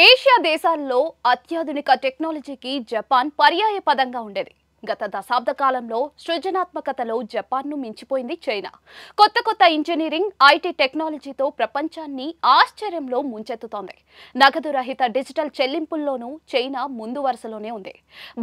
Asia దేశాల్లో అత్యాధునిక టెక్నాలజీకి జపాన్ పర్యాయ పదంగా ఉండేది. గత దశాబ్ద కాలంలో సృజనాత్మకతలో జపాన్ను మించిపోయింది చైనా. కొత్త ఇంజనీరింగ్, ఐటీ టెక్నాలజీతో ప్రపంచాన్ని ఆశ్చర్యంలో ముంచెత్తుతోంది. నగదు రహిత డిజిటల్ చెల్లింపుల్లోనూ చైనా ముందు వరుసలోనే ఉంది.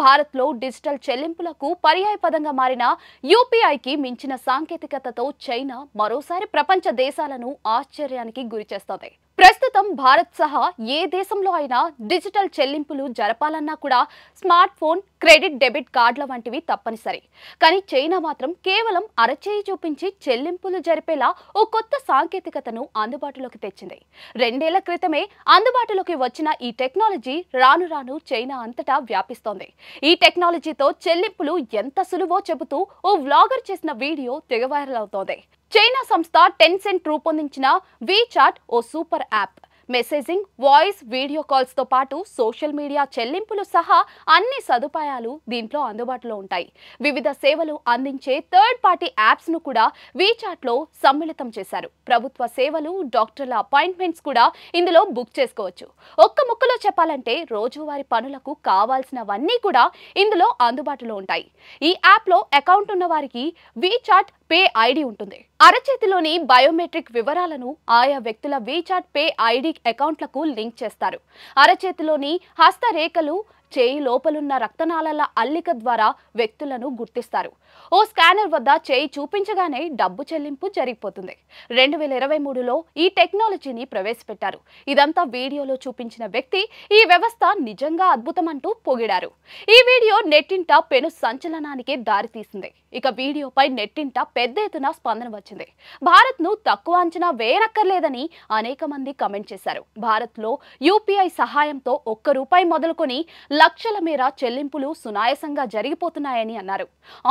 భారత్లో డిజిటల్ చెల్లింపులకు పర్యాయ పదంగా మారిన యూపీఐకి మించిన సాంకేతికతతో చైనా మరోసారి ప్రపంచ దేశాలను ఆశ్చర్యానికి గురిచేస్తోంది. ప్రస్తుతం భారత్ సహా ఏ దేశంలో అయినా డిజిటల్ చెల్లింపులు జరపాలన్నా కూడా స్మార్ట్ ఫోన్, క్రెడిట్, డెబిట్ కార్డుల వంటివి తప్పనిసరి. కానీ చైనా మాత్రం కేవలం అరచేయి చూపించి చెల్లింపులు జరిపేలా ఓ కొత్త సాంకేతికతను అందుబాటులోకి తెచ్చింది. 2 ఏళ్ల క్రితమే అందుబాటులోకి వచ్చిన ఈ టెక్నాలజీ రాను రాను చైనా అంతటా వ్యాపిస్తోంది. ఈ టెక్నాలజీతో చెల్లింపులు ఎంత సులువో చెబుతూ ఓ వ్లాగర్ చేసిన వీడియో తెగ వైరల్ అవుతోంది. చైనా సంస్థ టెన్సెంట్ రూపొందించిన వీచాట్ ఓ super app. Messaging, voice, video calls తో పాటు సోషల్ మీడియా చెల్లింపులు సహా అన్ని సదుపాయాలు దీంట్లో అందుబాటులో ఉంటాయి. వివిధ సేవలు అందించే థర్డ్ పార్టీ యాప్స్ ను కూడా వీచాట్ లో సమ్మిళితం చేశారు. ప్రభుత్వ సేవలు, డాక్టర్ల అపాయింట్మెంట్స్ కూడా ఇందులో బుక్ చేసుకోవచ్చు. ఒక్క ముక్కలో చెప్పాలంటే రోజువారీ పనులకు కావాల్సినవన్నీ కూడా ఇందులో అందుబాటులో ఉంటాయి. ఈ యాప్ లో అకౌంట్ ఉన్న వారికి వీచాట్ పే ఐడి ఉంటుంది. అరచేతిలోని బయోమెట్రిక్ వివరాలను ఆయా వ్యక్తుల వీచాట్ పే ఐడి అకౌంట్లకు లింక్ చేస్తారు. అరచేతిలోని హస్తరేఖలు, చేయి లోపలున్న రక్తనాళాల అల్లిక ద్వారా వ్యక్తులను గుర్తిస్తారు. ఓ స్కానర్ వద్ద చేయి చూపించగానే డబ్బు చెల్లింపు జరిగిపోతుంది. 2023లో ఈ టెక్నాలజీని ప్రవేశపెట్టారు. ఇదంతా వీడియోలో చూపించిన వ్యక్తి ఈ వ్యవస్థ నిజంగా అద్భుతమంటూ పొగిడారు. ఈ వీడియో నెట్టింట పెను సంచలనానికి దారితీసింది. ఇక వీడియోపై నెట్టింట పెద్ద ఎత్తున స్పందన వచ్చింది. భారత్ను తక్కువ అంచనా వేయనక్కర్లేదని అనేక మంది కమెంట్ చేశారు. భారత్లో యూపీఐ సహాయంతో ₹1 మొదలుకొని లక్షల మేర చెల్లింపులు సునాయాసంగా జరిగిపోతున్నాయని అన్నారు.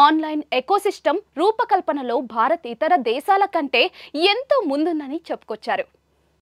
ఆన్లైన్ ఎకోసిస్టమ్ రూపకల్పనలో భారత్ ఇతర దేశాల కంటే ఎంతో ముందుందని చెప్పుకొచ్చారు.